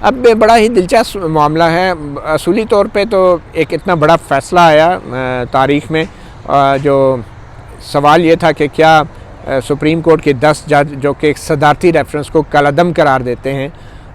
اب بڑا ہی دلچسپ معاملہ ہے. اصولی طور پہ تو ایک اتنا بڑا فیصلہ آیا تاریخ میں. جو سوال یہ تھا کہ کیا سپریم کورٹ کے 10 جج جو کہ ایک صدارتی ریفرنس کو کالعدم قرار دیتے ہیں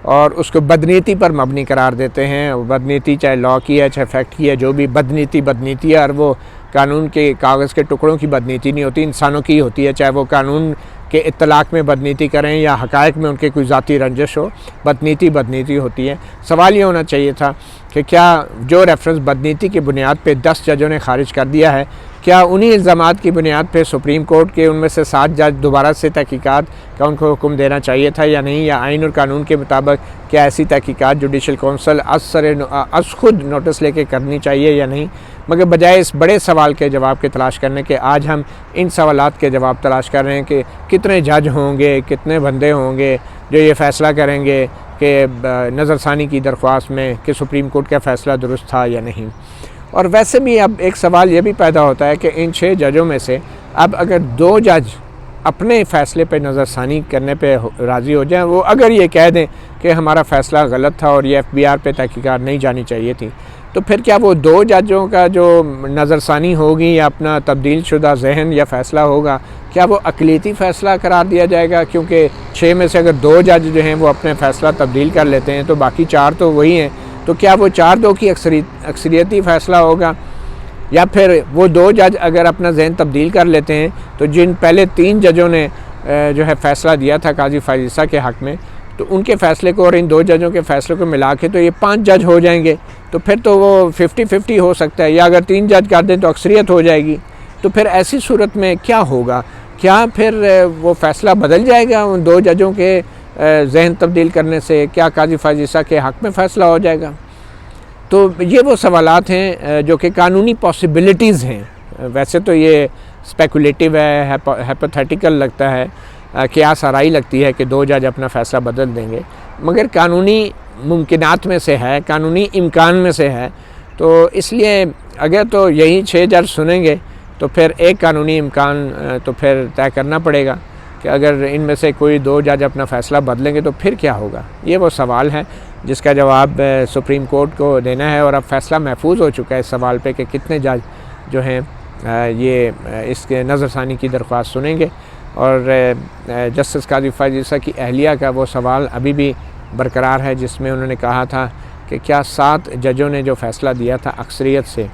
اور اس کو بدنیتی پر مبنی قرار دیتے ہیں. بدنیتی چاہے لا کی ہے چاہے فیکٹ کی ہے، جو بھی بدنیتی ہے، اور وہ قانون کے کاغذ کے ٹکڑوں کی بدنیتی نہیں ہوتی، انسانوں کی ہوتی ہے. چاہے وہ قانون کے اطلاق میں بدنیتی کریں یا حقائق میں ان کے کوئی ذاتی رنجش ہو، بدنیتی ہوتی ہے. سوال یہ ہونا چاہیے تھا کہ کیا جو ریفرنس بدنیتی کی بنیاد پہ 10 ججوں نے خارج کر دیا ہے، کیا انہی الزامات کی بنیاد پہ سپریم کورٹ کے ان میں سے 7 جج دوبارہ سے تحقیقات کا ان کو حکم دینا چاہیے تھا یا نہیں، یا آئین اور قانون کے مطابق کیا ایسی تحقیقات جوڈیشل کونسل از خود نوٹس لے کے کرنی چاہیے یا نہیں. مگر بجائے اس بڑے سوال کے جواب کے تلاش کرنے کے، آج ہم ان سوالات کے جواب تلاش کر رہے ہیں کہ کتنے جج ہوں گے، کتنے بندے ہوں گے جو یہ فیصلہ کریں گے کہ نظر ثانی کی درخواست میں کہ سپریم کورٹ کا فیصلہ درست تھا یا نہیں. اور ویسے بھی اب ایک سوال یہ بھی پیدا ہوتا ہے کہ ان 6 ججوں میں سے اب اگر 2 جج اپنے فیصلے پہ نظر ثانی کرنے پہ راضی ہو جائیں، وہ اگر یہ کہہ دیں کہ ہمارا فیصلہ غلط تھا اور یہ FBR پہ تحقیقات نہیں جانی چاہیے تھی، تو پھر کیا وہ 2 ججوں کا جو نظر ثانی ہوگی یا اپنا تبدیل شدہ ذہن یا فیصلہ ہوگا، کیا وہ اقلیتی فیصلہ قرار دیا جائے گا؟ کیونکہ 6 میں سے اگر 2 جج جو ہیں وہ اپنے فیصلہ تبدیل کر لیتے ہیں تو باقی 4 تو وہی ہیں. تو کیا وہ 4-2 کی اکثریتی فیصلہ ہوگا؟ یا پھر وہ 2 جج اگر اپنا ذہن تبدیل کر لیتے ہیں تو جن پہلے 3 ججوں نے جو ہے فیصلہ دیا تھا قاضی فائز عیسیٰ کے حق میں، تو ان کے فیصلے کو اور ان 2 ججوں کے فیصلے کو ملا کے تو یہ 5 جج ہو جائیں گے. تو پھر تو وہ 50-50 ہو سکتا ہے، یا اگر 3 جج کر دیں تو اکثریت ہو جائے گی. تو پھر ایسی صورت میں کیا ہوگا؟ کیا پھر وہ فیصلہ بدل جائے گا ان 2 ججوں کے ذہن تبدیل کرنے سے؟ کیا قاضی فائز عیسیٰ کے حق میں فیصلہ ہو جائے گا؟ تو یہ وہ سوالات ہیں جو کہ قانونی پاسبلٹیز ہیں. ویسے تو یہ اسپیکولیٹو ہے، ہیپوتھیٹیکل لگتا ہے، قیاس آرائی لگتی ہے کہ 2 جج اپنا فیصلہ بدل دیں گے، مگر قانونی ممکنات میں سے ہے، قانونی امکان میں سے ہے. تو اس لیے اگر تو یہی 6 جج سنیں گے تو پھر ایک قانونی امکان تو پھر طے کرنا پڑے گا کہ اگر ان میں سے کوئی 2 جج اپنا فیصلہ بدلیں گے تو پھر کیا ہوگا. یہ وہ سوال ہے جس کا جواب سپریم کورٹ کو دینا ہے، اور اب فیصلہ محفوظ ہو چکا ہے اس سوال پہ کہ کتنے جج جو ہیں یہ اس کے نظر ثانی کی درخواست سنیں گے. اور جسٹس قاضی فائز عیسیٰ کی اہلیہ کا وہ سوال ابھی بھی برقرار ہے جس میں انہوں نے کہا تھا کہ کیا 7 ججوں نے جو فیصلہ دیا تھا اکثریت سے،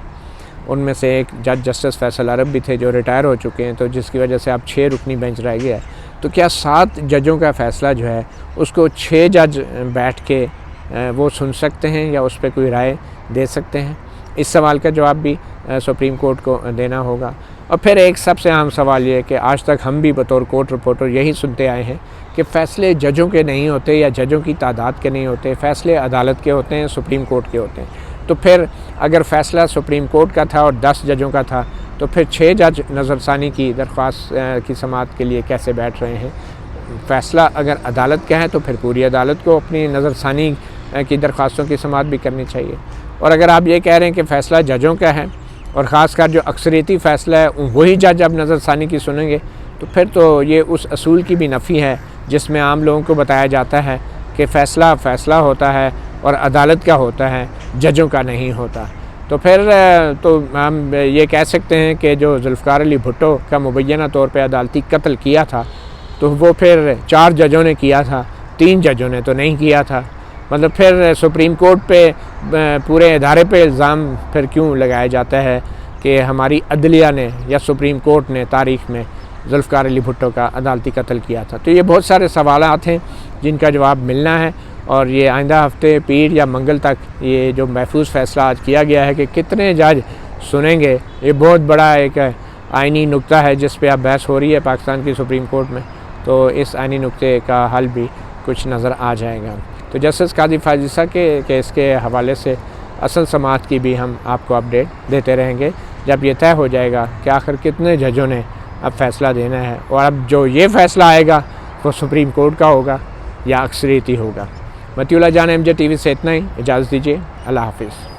ان میں سے ایک جج جسٹس فیصل عرب بھی تھے جو ریٹائر ہو چکے ہیں، تو جس کی وجہ سے اب 6 رکنی بینچ رہ گیا ہے. تو کیا 7 ججوں کا فیصلہ جو ہے اس کو 6 جج بیٹھ کے وہ سن سکتے ہیں یا اس پہ کوئی رائے دے سکتے ہیں؟ اس سوال کا جواب بھی سپریم کورٹ کو دینا ہوگا. اور پھر ایک سب سے اہم سوال یہ ہے کہ آج تک ہم بھی بطور کورٹ رپورٹر یہی سنتے آئے ہیں کہ فیصلے ججوں کے نہیں ہوتے یا ججوں کی تعداد کے نہیں ہوتے، فیصلے عدالت کے ہوتے ہیں، سپریم کورٹ کے ہوتے ہیں. تو پھر اگر فیصلہ سپریم کورٹ کا تھا اور 10 ججوں کا تھا تو پھر 6 جج نظر ثانی کی درخواست کی سماعت کے لیے کیسے بیٹھ رہے ہیں؟ فیصلہ اگر عدالت کا ہے تو پھر پوری عدالت کو اپنی نظر ثانی کی درخواستوں کی سماعت بھی کرنی چاہیے. اور اگر آپ یہ کہہ رہے ہیں کہ فیصلہ ججوں کا ہے اور خاص کر جو اکثریتی فیصلہ ہے وہی جج اب نظر ثانی کی سنیں گے، تو پھر تو یہ اس اصول کی بھی نفی ہے جس میں عام لوگوں کو بتایا جاتا ہے کہ فیصلہ ہوتا ہے اور عدالت کا ہوتا ہے، ججوں کا نہیں ہوتا. تو پھر تو ہم یہ کہہ سکتے ہیں کہ جو ذوالفقار علی بھٹو کا مبینہ طور پہ عدالتی قتل کیا تھا تو وہ پھر 4 ججوں نے کیا تھا، 3 ججوں نے تو نہیں کیا تھا. مطلب پھر سپریم کورٹ پہ پورے ادارے پہ الزام پھر کیوں لگایا جاتا ہے کہ ہماری عدلیہ نے یا سپریم کورٹ نے تاریخ میں ذوالفقار علی بھٹو کا عدالتی قتل کیا تھا. تو یہ بہت سارے سوالات ہیں جن کا جواب ملنا ہے، اور یہ آئندہ ہفتے پیر یا منگل تک یہ جو محفوظ فیصلہ آج کیا گیا ہے کہ کتنے جج سنیں گے، یہ بہت بڑا ایک آئینی نقطہ ہے جس پہ اب بحث ہو رہی ہے پاکستان کی سپریم کورٹ میں. تو اس آئینی نقطے کا حل بھی کچھ نظر آ جائے گا. تو جسٹس قاضی فائز عیسیٰ کے کیس کے حوالے سے اصل سماعت کی بھی ہم آپ کو اپڈیٹ دیتے رہیں گے جب یہ طے ہو جائے گا کہ آخر کتنے ججوں نے اب فیصلہ دینا ہے، اور اب جو یہ فیصلہ آئے گا وہ سپریم کورٹ کا ہوگا یا اکثریتی ہوگا. مطیع اللہ جان MJ TV سے اتنا ہی، اجازت دیجیے، اللہ حافظ.